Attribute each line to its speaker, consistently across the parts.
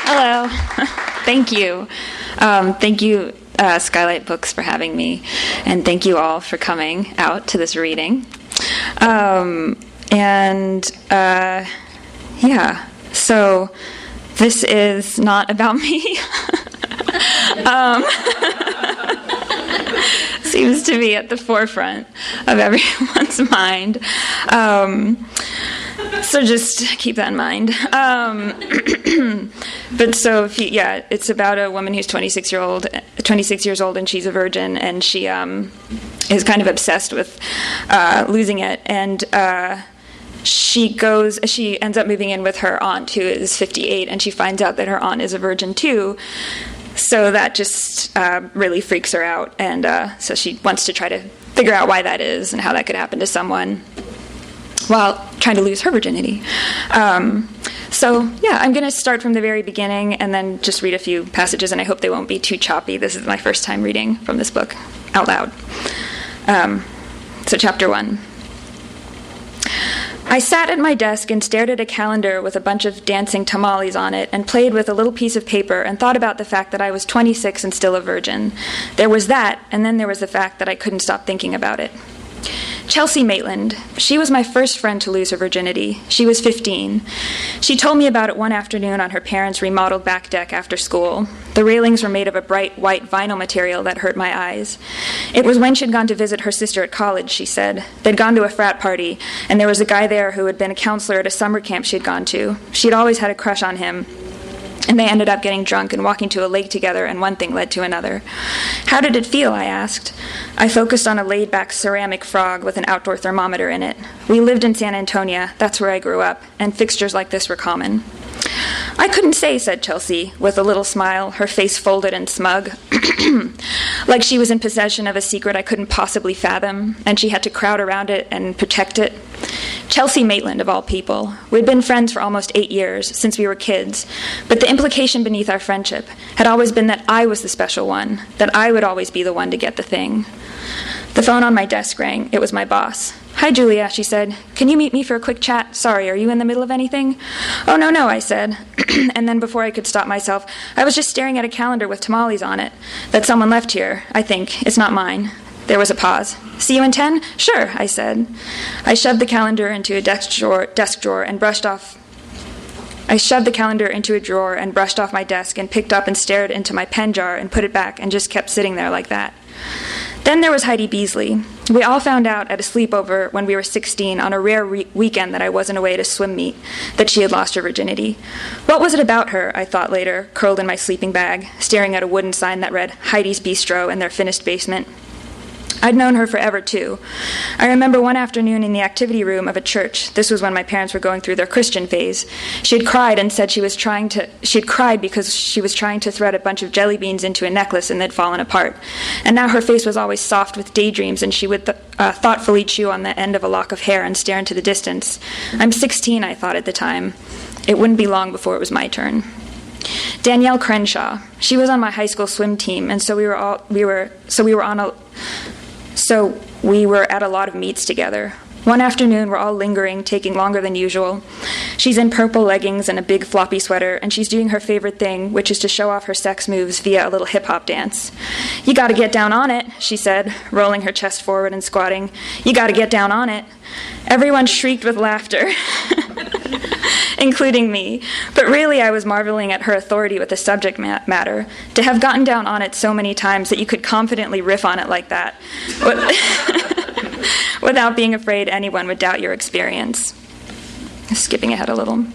Speaker 1: Hello. Thank you. Thank you, Skylight Books, for having me, and thank you all for coming out to this reading. So this is not about me. Seems to be at the forefront of everyone's mind. So just keep that in mind. But so, it's about a woman who's 26 years old, and she's a virgin, and she is kind of obsessed with losing it, and she ends up moving in with her aunt, who is 58, and she finds out that her aunt is a virgin too. So that just really freaks her out, and so she wants to try to figure out why that is and how that could happen to someone while trying to lose her virginity. I'm going to start from the very beginning and then just read a few passages, and I hope they won't be too choppy. This is my first time reading from this book out loud. So chapter 1. I sat at my desk and stared at a calendar with a bunch of dancing tamales on it and played with a little piece of paper and thought about the fact that I was 26 and still a virgin. There was that, and then there was the fact that I couldn't stop thinking about it. Chelsea Maitland. She was my first friend to lose her virginity. She was 15. She told me about it one afternoon on her parents' remodeled back deck after school. The railings were made of a bright white vinyl material that hurt my eyes. It was when she'd gone to visit her sister at college, she said. They'd gone to a frat party, and there was a guy there who had been a counselor at a summer camp she'd gone to. She'd always had a crush on him. And they ended up getting drunk and walking to a lake together, and one thing led to another. How did it feel, I asked. I focused on a laid-back ceramic frog with an outdoor thermometer in it. We lived in San Antonio, that's where I grew up, and fixtures like this were common. I couldn't say, said Chelsea, with a little smile, her face folded and smug, like she was in possession of a secret I couldn't possibly fathom, and she had to crowd around it and protect it. Chelsea Maitland, of all people. We'd been friends for almost 8 years, since we were kids, but the implication beneath our friendship had always been that I was the special one, that I would always be the one to get the thing. The phone on my desk rang. It was my boss. Hi, Julia, she said. Can you meet me for a quick chat? Sorry, are you in the middle of anything? Oh, no, I said. And then before I could stop myself, I was just staring at a calendar with tamales on it that someone left here, I think. It's not mine. There was a pause. See you in 10? Sure, I said. I shoved the calendar into a desk drawer and brushed off my desk and picked up and stared into my pen jar and put it back and just kept sitting there like that. Then there was Heidi Beasley. We all found out at a sleepover when we were 16 on a rare weekend that I wasn't away at a swim meet that she had lost her virginity. What was it about her, I thought later, curled in my sleeping bag, staring at a wooden sign that read Heidi's Bistro in their finished basement. I'd known her forever, too. I remember one afternoon in the activity room of a church. This was when my parents were going through their Christian phase. She had cried and said she'd cried because she was trying to thread a bunch of jelly beans into a necklace and they'd fallen apart. And now her face was always soft with daydreams, and she would thoughtfully chew on the end of a lock of hair and stare into the distance. I'm 16, I thought at the time. It wouldn't be long before it was my turn. Danielle Crenshaw. She was on my high school swim team, and so we were at a lot of meets together. One afternoon, we're all lingering, taking longer than usual. She's in purple leggings and a big floppy sweater, and she's doing her favorite thing, which is to show off her sex moves via a little hip-hop dance. You gotta get down on it, she said, rolling her chest forward and squatting. You gotta get down on it. Everyone shrieked with laughter, including me. But really, I was marveling at her authority with the subject matter, to have gotten down on it so many times that you could confidently riff on it like that, without being afraid anyone would doubt your experience. Skipping ahead a little.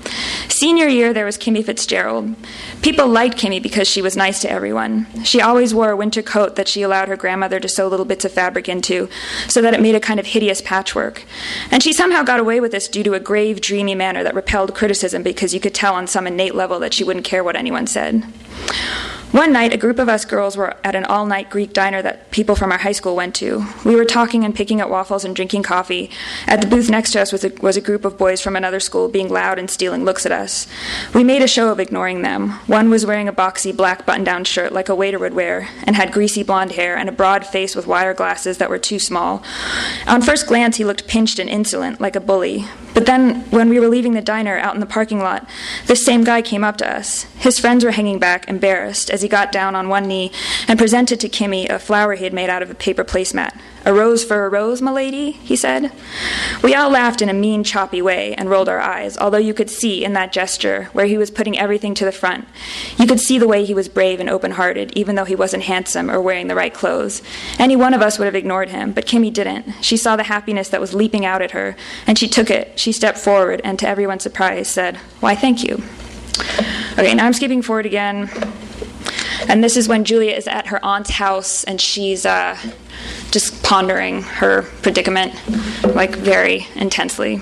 Speaker 1: Senior year, there was Kimmy Fitzgerald. People liked Kimmy because she was nice to everyone. She always wore a winter coat that she allowed her grandmother to sew little bits of fabric into, so that it made a kind of hideous patchwork. And she somehow got away with this due to a grave, dreamy manner that repelled criticism, because you could tell on some innate level that she wouldn't care what anyone said. One night, a group of us girls were at an all-night Greek diner that people from our high school went to. We were talking and picking at waffles and drinking coffee. At the booth next to us was a group of boys from another school being loud and stealing looks at us. We made a show of ignoring them. One was wearing a boxy black button-down shirt like a waiter would wear, and had greasy blonde hair and a broad face with wire glasses that were too small. On first glance, he looked pinched and insolent, like a bully. But then, when we were leaving the diner out in the parking lot, this same guy came up to us. His friends were hanging back, embarrassed, as he got down on one knee and presented to Kimmy a flower he had made out of a paper placemat. "A rose for a rose, m'lady," he said. We all laughed in a mean, choppy way and rolled our eyes, although you could see in that gesture where he was putting everything to the front. You could see the way he was brave and open-hearted, even though he wasn't handsome or wearing the right clothes. Any one of us would have ignored him, but Kimmy didn't. She saw the happiness that was leaping out at her, and she took it. She stepped forward and, to everyone's surprise, said, "Why, thank you." Okay, now I'm skipping forward again. And this is when Julia is at her aunt's house, and she's just pondering her predicament, like, very intensely.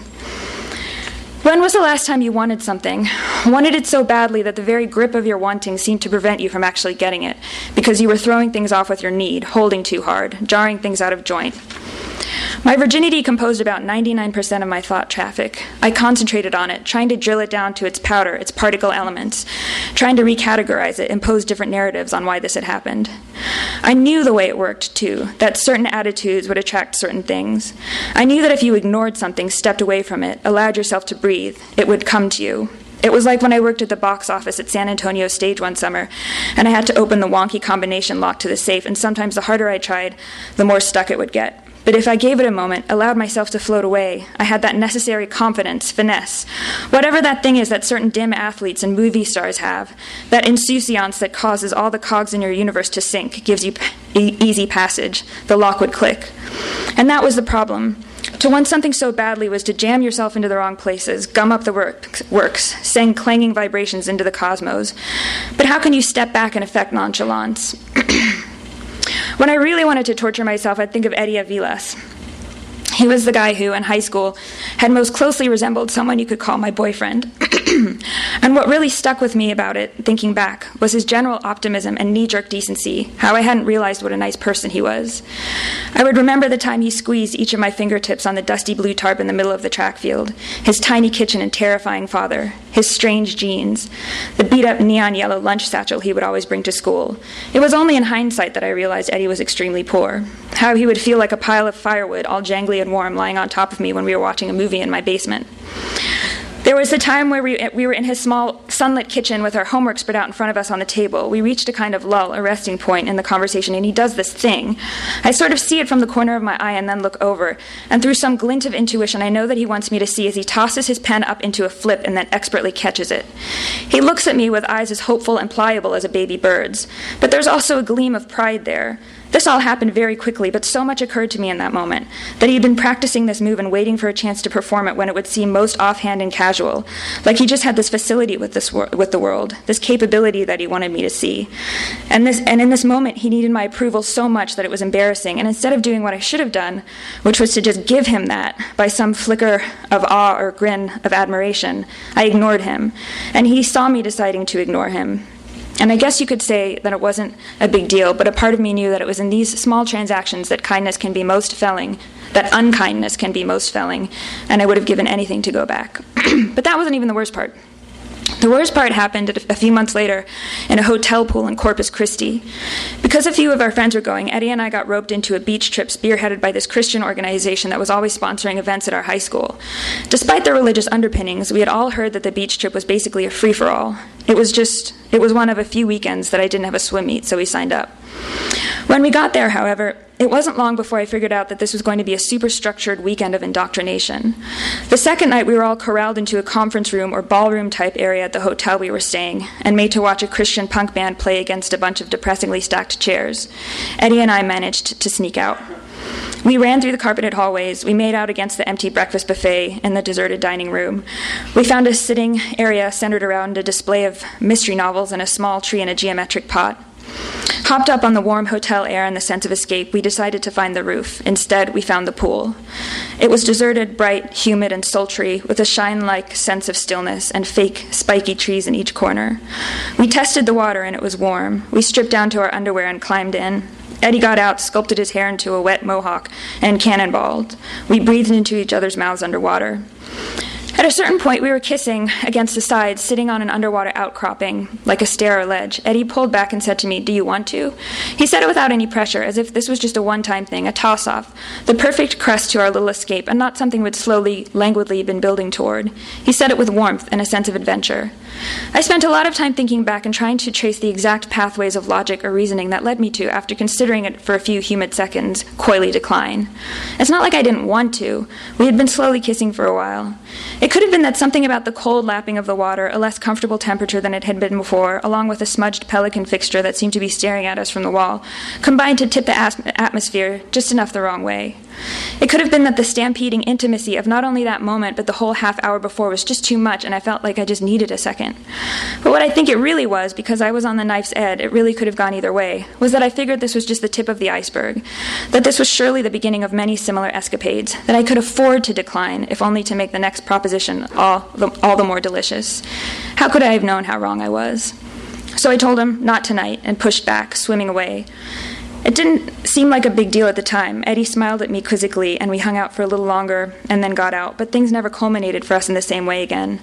Speaker 1: When was the last time you wanted something? Wanted it so badly that the very grip of your wanting seemed to prevent you from actually getting it, because you were throwing things off with your need, holding too hard, jarring things out of joint. My virginity composed about 99% of my thought traffic. I concentrated on it, trying to drill it down to its powder, its particle elements, trying to recategorize it, impose different narratives on why this had happened. I knew the way it worked, too, that certain attitudes would attract certain things. I knew that if you ignored something, stepped away from it, allowed yourself to breathe, it would come to you. It was like when I worked at the box office at San Antonio Stage one summer, and I had to open the wonky combination lock to the safe, and sometimes the harder I tried, the more stuck it would get. But if I gave it a moment, allowed myself to float away, I had that necessary confidence, finesse, whatever that thing is that certain dim athletes and movie stars have, that insouciance that causes all the cogs in your universe to sync, gives you easy passage, the lock would click. And that was the problem. To want something so badly was to jam yourself into the wrong places, gum up the works, send clanging vibrations into the cosmos. But how can you step back and affect nonchalance? When I really wanted to torture myself, I'd think of Eddie Aviles. He was the guy who, in high school, had most closely resembled someone you could call my boyfriend. And what really stuck with me about it, thinking back, was his general optimism and knee-jerk decency, how I hadn't realized what a nice person he was. I would remember the time he squeezed each of my fingertips on the dusty blue tarp in the middle of the track field, his tiny kitchen and terrifying father, his strange jeans, the beat-up neon yellow lunch satchel he would always bring to school. It was only in hindsight that I realized Eddie was extremely poor, how he would feel like a pile of firewood, all jangly and warm, lying on top of me when we were watching a movie in my basement. There was the time where we were in his small, sunlit kitchen with our homework spread out in front of us on the table. We reached a kind of lull, a resting point in the conversation, and he does this thing. I sort of see it from the corner of my eye and then look over, and through some glint of intuition, I know that he wants me to see as he tosses his pen up into a flip and then expertly catches it. He looks at me with eyes as hopeful and pliable as a baby bird's, but there's also a gleam of pride there. This all happened very quickly, but so much occurred to me in that moment, that he had been practicing this move and waiting for a chance to perform it when it would seem most offhand and casual, like he just had this facility with the world, this capability that he wanted me to see. And in this moment, he needed my approval so much that it was embarrassing, and instead of doing what I should have done, which was to just give him that by some flicker of awe or grin of admiration, I ignored him, and he saw me deciding to ignore him. And I guess you could say that it wasn't a big deal, but a part of me knew that it was in these small transactions that kindness can be most felling, that unkindness can be most felling, and I would have given anything to go back. But that wasn't even the worst part. The worst part happened a few months later in a hotel pool in Corpus Christi. Because a few of our friends were going, Eddie and I got roped into a beach trip spearheaded by this Christian organization that was always sponsoring events at our high school. Despite the religious underpinnings, we had all heard that the beach trip was basically a free-for-all. It was one of a few weekends that I didn't have a swim meet, so we signed up. When we got there, however, it wasn't long before I figured out that this was going to be a super-structured weekend of indoctrination. The second night, we were all corralled into a conference room or ballroom-type area at the hotel we were staying and made to watch a Christian punk band play against a bunch of depressingly stacked chairs. Eddie and I managed to sneak out. We ran through the carpeted hallways. We made out against the empty breakfast buffet in the deserted dining room. We found a sitting area centered around a display of mystery novels and a small tree in a geometric pot. Hopped up on the warm hotel air and the sense of escape, we decided to find the roof. Instead, we found the pool. It was deserted, bright, humid, and sultry, with a shine-like sense of stillness and fake, spiky trees in each corner. We tested the water, and it was warm. We stripped down to our underwear and climbed in. Eddie got out, sculpted his hair into a wet mohawk, and cannonballed. We breathed into each other's mouths underwater. At a certain point, we were kissing against the sides, sitting on an underwater outcropping, like a stair or ledge. Eddie pulled back and said to me, "Do you want to?" He said it without any pressure, as if this was just a one-time thing, a toss-off, the perfect crest to our little escape, and not something we'd slowly, languidly been building toward. He said it with warmth and a sense of adventure. I spent a lot of time thinking back and trying to trace the exact pathways of logic or reasoning that led me to, after considering it for a few humid seconds, coyly decline. It's not like I didn't want to. We had been slowly kissing for a while. It could have been that something about the cold lapping of the water, a less comfortable temperature than it had been before, along with a smudged pelican fixture that seemed to be staring at us from the wall, combined to tip the atmosphere just enough the wrong way. It could have been that the stampeding intimacy of not only that moment, but the whole half hour before was just too much, and I felt like I just needed a second. But what I think it really was, because I was on the knife's edge, it really could have gone either way, was that I figured this was just the tip of the iceberg, that this was surely the beginning of many similar escapades, that I could afford to decline, if only to make the next proposition all the more delicious. How could I have known how wrong I was? So I told him, not tonight, and pushed back, swimming away. It didn't seem like a big deal at the time. Eddie smiled at me quizzically, and we hung out for a little longer and then got out, but things never culminated for us in the same way again.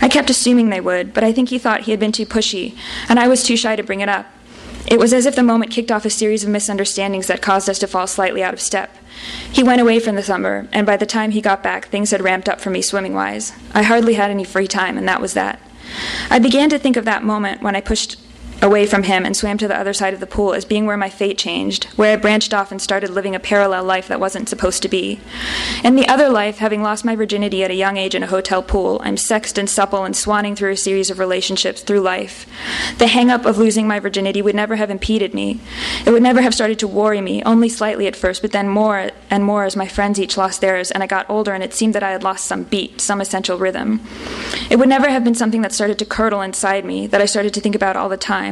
Speaker 1: I kept assuming they would, but I think he thought he had been too pushy, and I was too shy to bring it up. It was as if the moment kicked off a series of misunderstandings that caused us to fall slightly out of step. He went away for the summer, and by the time he got back, things had ramped up for me swimming-wise. I hardly had any free time, and that was that. I began to think of that moment when I pushed away from him and swam to the other side of the pool as being where my fate changed, where I branched off and started living a parallel life that wasn't supposed to be. In the other life, having lost my virginity at a young age in a hotel pool, I'm sexed and supple and swanning through a series of relationships through life. The hang-up of losing my virginity would never have impeded me. It would never have started to worry me, only slightly at first, but then more and more as my friends each lost theirs, and I got older and it seemed that I had lost some beat, some essential rhythm. It would never have been something that started to curdle inside me, that I started to think about all the time.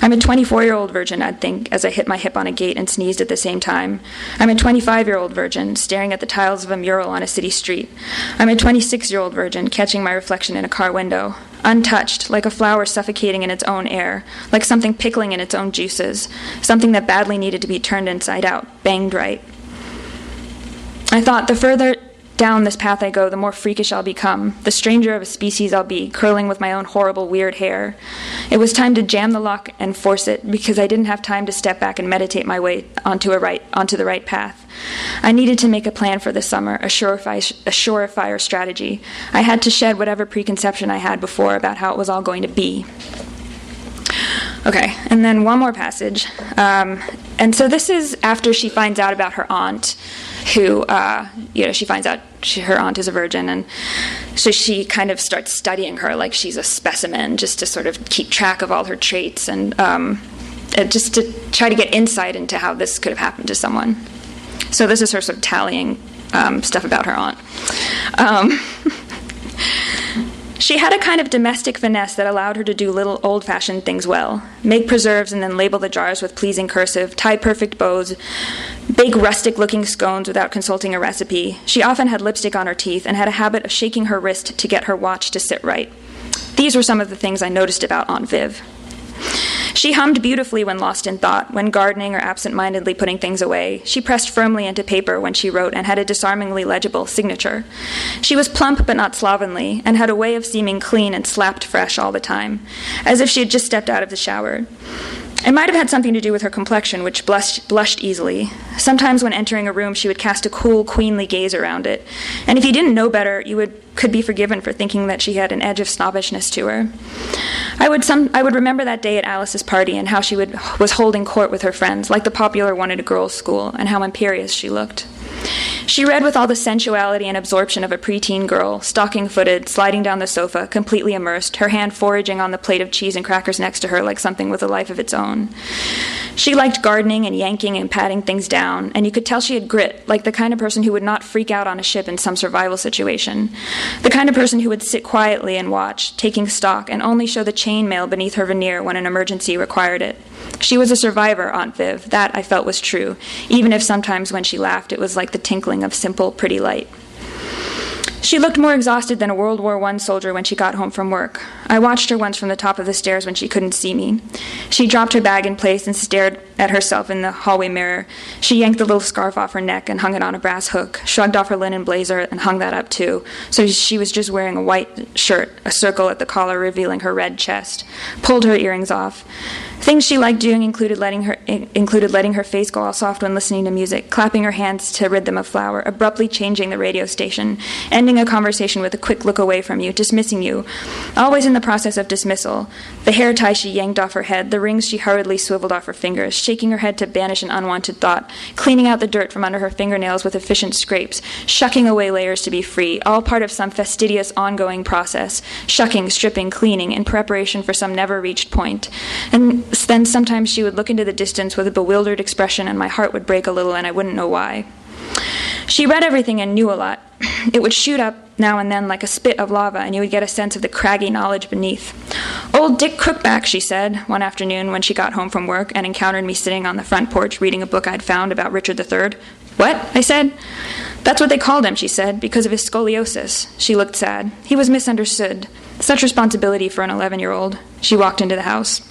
Speaker 1: I'm a 24-year-old virgin, I'd think, as I hit my hip on a gate and sneezed at the same time. I'm a 25-year-old virgin, staring at the tiles of a mural on a city street. I'm a 26-year-old virgin, catching my reflection in a car window. Untouched, like a flower suffocating in its own air, like something pickling in its own juices, something that badly needed to be turned inside out, banged right. I thought, the further down this path I go, the more freakish I'll become, the stranger of a species I'll be, curling with my own horrible, weird hair. It was time to jam the lock and force it, because I didn't have time to step back and meditate my way onto the right path. I needed to make a plan for this summer, a surefire strategy. I had to shed whatever preconception I had before about how it was all going to be. Okay, and then one more passage. And so this is after she finds out about her aunt, who, she finds out her aunt is a virgin, and so she kind of starts studying her like she's a specimen, just to sort of keep track of all her traits, and just to try to get insight into how this could have happened to someone. So this is her sort of tallying stuff about her aunt. She had a kind of domestic finesse that allowed her to do little old-fashioned things well. Make preserves and then label the jars with pleasing cursive, tie perfect bows, bake rustic-looking scones without consulting a recipe. She often had lipstick on her teeth and had a habit of shaking her wrist to get her watch to sit right. These were some of the things I noticed about Aunt Viv. She hummed beautifully when lost in thought, when gardening or absent-mindedly putting things away. She pressed firmly into paper when she wrote and had a disarmingly legible signature. She was plump but not slovenly, and had a way of seeming clean and slapped fresh all the time, as if she had just stepped out of the shower. It might have had something to do with her complexion, which blushed easily. Sometimes when entering a room, she would cast a cool, queenly gaze around it, and if you didn't know better, you could be forgiven for thinking that she had an edge of snobbishness to her. I would remember that day at Alice's party and how she was holding court with her friends, like the popular one at a girls' school, and how imperious she looked. She read with all the sensuality and absorption of a preteen girl, stocking-footed, sliding down the sofa, completely immersed, her hand foraging on the plate of cheese and crackers next to her like something with a life of its own. She liked gardening and yanking and patting things down, and you could tell she had grit, like the kind of person who would not freak out on a ship in some survival situation. The kind of person who would sit quietly and watch, taking stock, and only show the chainmail beneath her veneer when an emergency required it. She was a survivor, Aunt Viv. That, I felt, was true, even if sometimes when she laughed it was like the tinkling of simple, pretty light. She looked more exhausted than a World War I soldier when she got home from work. I watched her once from the top of the stairs when she couldn't see me. She dropped her bag in place and stared at herself in the hallway mirror. She yanked the little scarf off her neck and hung it on a brass hook, shrugged off her linen blazer and hung that up too, so she was just wearing a white shirt, a circle at the collar revealing her red chest, pulled her earrings off. Things she liked doing included letting her face go all soft when listening to music, clapping her hands to rid them of flour, abruptly changing the radio station, ending a conversation with a quick look away from you, dismissing you, always in the process of dismissal, the hair tie she yanked off her head, the rings she hurriedly swiveled off her fingers, shaking her head to banish an unwanted thought, cleaning out the dirt from under her fingernails with efficient scrapes, shucking away layers to be free, all part of some fastidious ongoing process, shucking, stripping, cleaning, in preparation for some never-reached point. And then sometimes she would look into the distance with a bewildered expression and my heart would break a little and I wouldn't know why. She read everything and knew a lot. It would shoot up now and then like a spit of lava, and you would get a sense of the craggy knowledge beneath. "Old Dick Crookback," she said, one afternoon when she got home from work and encountered me sitting on the front porch reading a book I'd found about Richard III. "What?" I said. "That's what they called him," she said, "because of his scoliosis." She looked sad. "He was misunderstood. Such responsibility for an 11-year-old. She walked into the house.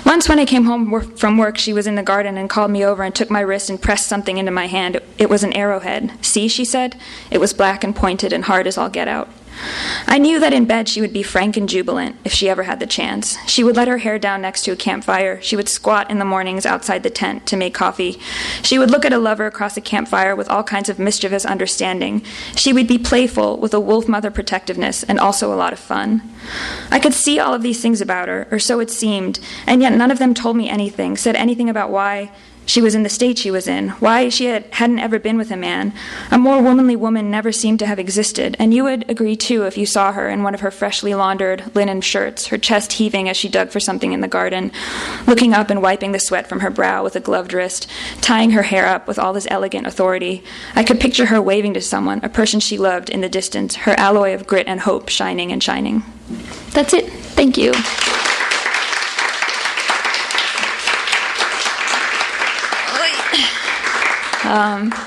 Speaker 1: Once when I came home from work, she was in the garden and called me over and took my wrist and pressed something into my hand. It was an arrowhead. "See," she said. It was black and pointed and hard as all get out. I knew that in bed she would be frank and jubilant, if she ever had the chance. She would let her hair down next to a campfire. She would squat in the mornings outside the tent to make coffee. She would look at a lover across a campfire with all kinds of mischievous understanding. She would be playful, with a wolf mother protectiveness, and also a lot of fun. I could see all of these things about her, or so it seemed, and yet none of them told me anything, said anything about why she was in the state she was in, why she hadn't ever been with a man. A more womanly woman never seemed to have existed, and you would agree, too, if you saw her in one of her freshly laundered linen shirts, her chest heaving as she dug for something in the garden, looking up and wiping the sweat from her brow with a gloved wrist, tying her hair up with all this elegant authority. I could picture her waving to someone, a person she loved, in the distance, her alloy of grit and hope shining and shining. That's it. Thank you.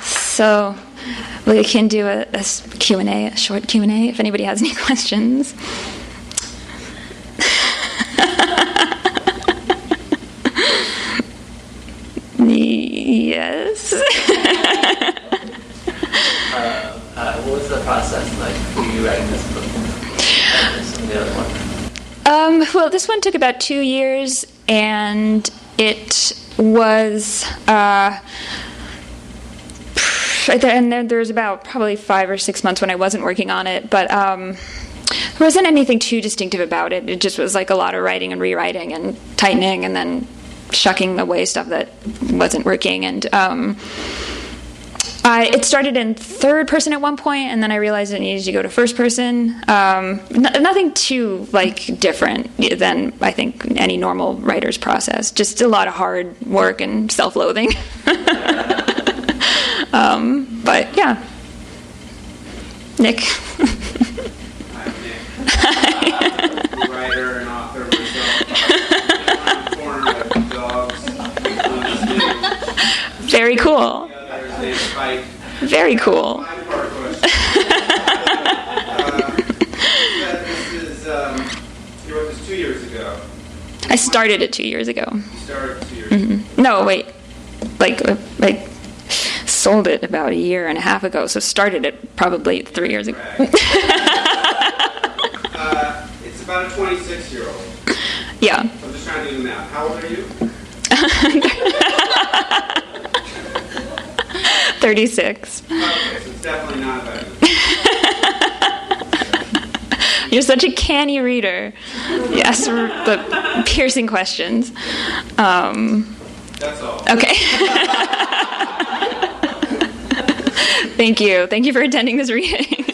Speaker 1: So we can do a Q&A, a short Q&A, if anybody has any questions. Yes.
Speaker 2: What was the process like for you writing this book? The other one?
Speaker 1: Well, this one took about 2 years, and it was... and then there was about probably 5 or 6 months when I wasn't working on it, but there wasn't anything too distinctive about it. It just was like a lot of writing and rewriting and tightening and then shucking away stuff that wasn't working. And it started in third person at one point, and then I realized it needed to go to first person. Nothing too different than I think any normal writer's process. Just a lot of hard work and self-loathing. But yeah, Nick.
Speaker 3: I'm Nick. Writer and author myself. I'm corner with dogs.
Speaker 1: Very cool. Very cool.
Speaker 3: You wrote this 2 years ago.
Speaker 1: I started it 2 years ago.
Speaker 3: You started 2 years ago.
Speaker 1: No, wait. I sold it about a year and a half ago, so started it probably 3 years ago.
Speaker 3: It's about a 26-year-old.
Speaker 1: Yeah.
Speaker 3: I'm just trying to do the math. How old are you?
Speaker 1: 36.
Speaker 3: Okay, so it's definitely not about you.
Speaker 1: You're such a canny reader. Yes, the piercing questions.
Speaker 3: That's all.
Speaker 1: Okay. Thank you. Thank you for attending this reading.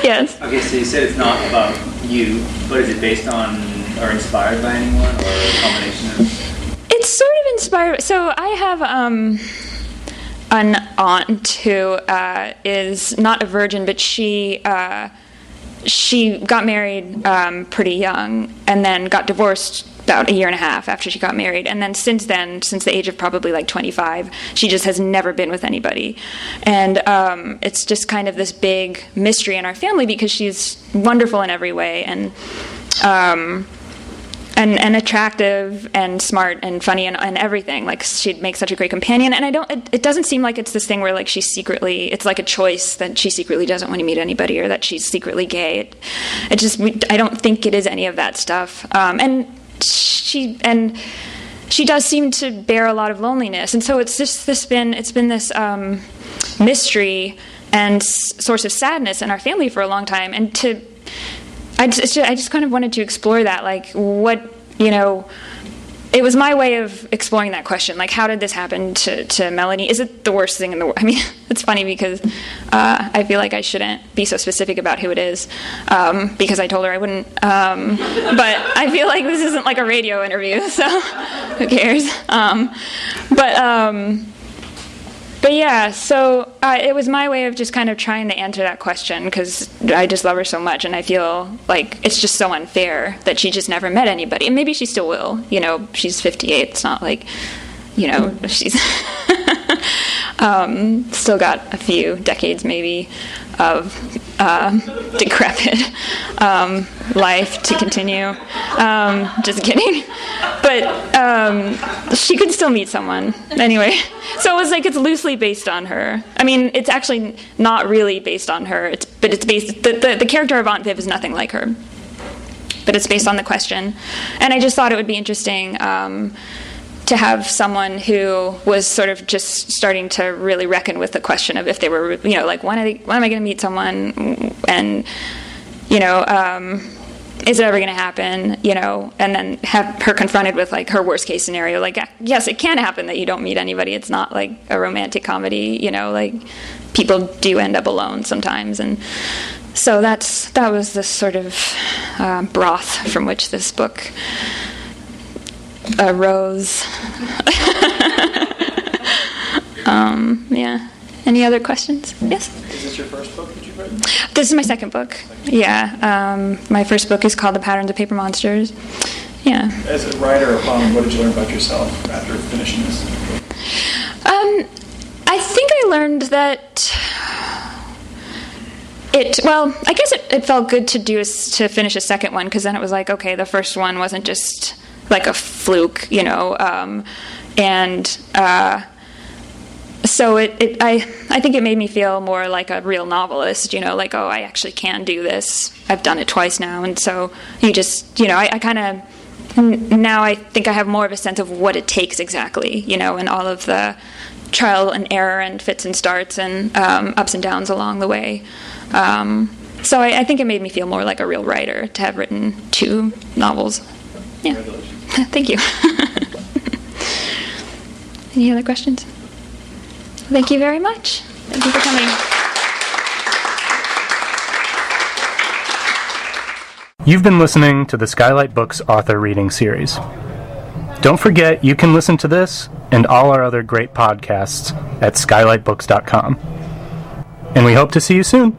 Speaker 1: Yes.
Speaker 4: Okay, so you said it's not about you, but is it based on or inspired by anyone, or a combination of? It's
Speaker 1: sort of inspired. So I have an aunt who is not a virgin, but she got married pretty young, and then got divorced about a year and a half after she got married. And then, since the age of probably like 25, she just has never been with anybody. And it's just kind of this big mystery in our family, because she's wonderful in every way, and attractive and smart and funny and everything. Like, she'd make such a great companion. And it doesn't seem like it's this thing where, like, it's like a choice that she secretly doesn't want to meet anybody, or that she's secretly gay. I don't think it is any of that stuff. And she does seem to bear a lot of loneliness. And so it's been this mystery and source of sadness in our family for a long time. And I just kind of wanted to explore that, like, what, it was my way of exploring that question, like, how did this happen to Melanie? Is it the worst thing in the world? I mean, it's funny because I feel like I shouldn't be so specific about who it is, because I told her I wouldn't, but I feel like this isn't like a radio interview, so who cares? But yeah, so it was my way of just kind of trying to answer that question, because I just love her so much, and I feel like it's just so unfair that she just never met anybody. And maybe she still will. She's 58. It's not like, she's still got a few decades maybe of decrepit life to continue. Just kidding. But she could still meet someone. Anyway, so it was like, it's loosely based on her. I mean, it's actually not really based on her, but it's based, the character of Aunt Viv is nothing like her. But it's based on the question. And I just thought it would be interesting to have someone who was sort of just starting to really reckon with the question of if they were, like, when am I going to meet someone, and, is it ever going to happen, and then have her confronted with, like, her worst case scenario, like, yes, it can happen that you don't meet anybody. It's not like a romantic comedy, like, people do end up alone sometimes. And so that was the sort of broth from which this book arose. Yeah. Any other questions? Yes?
Speaker 5: Is this your first book that you've written?
Speaker 1: This is my second book. Yeah. My first book is called The Patterns of Paper Monsters. Yeah.
Speaker 5: As a writer, what did you learn about yourself after finishing this book?
Speaker 1: I think I learned that I guess it felt good to finish a second one, because then it was like, okay, the first one wasn't just like a fluke, so I think it made me feel more like a real novelist, like, oh, I actually can do this. I've done it twice now. And so you just, I kind of, now I think I have more of a sense of what it takes exactly, and all of the trial and error and fits and starts and ups and downs along the way. So I think it made me feel more like a real writer to have written 2 novels. Yeah. Thank you. Any other questions? Thank you very much. Thank you for coming.
Speaker 6: You've been listening to the Skylight Books author reading series. Don't forget, you can listen to this and all our other great podcasts at skylightbooks.com. And we hope to see you soon.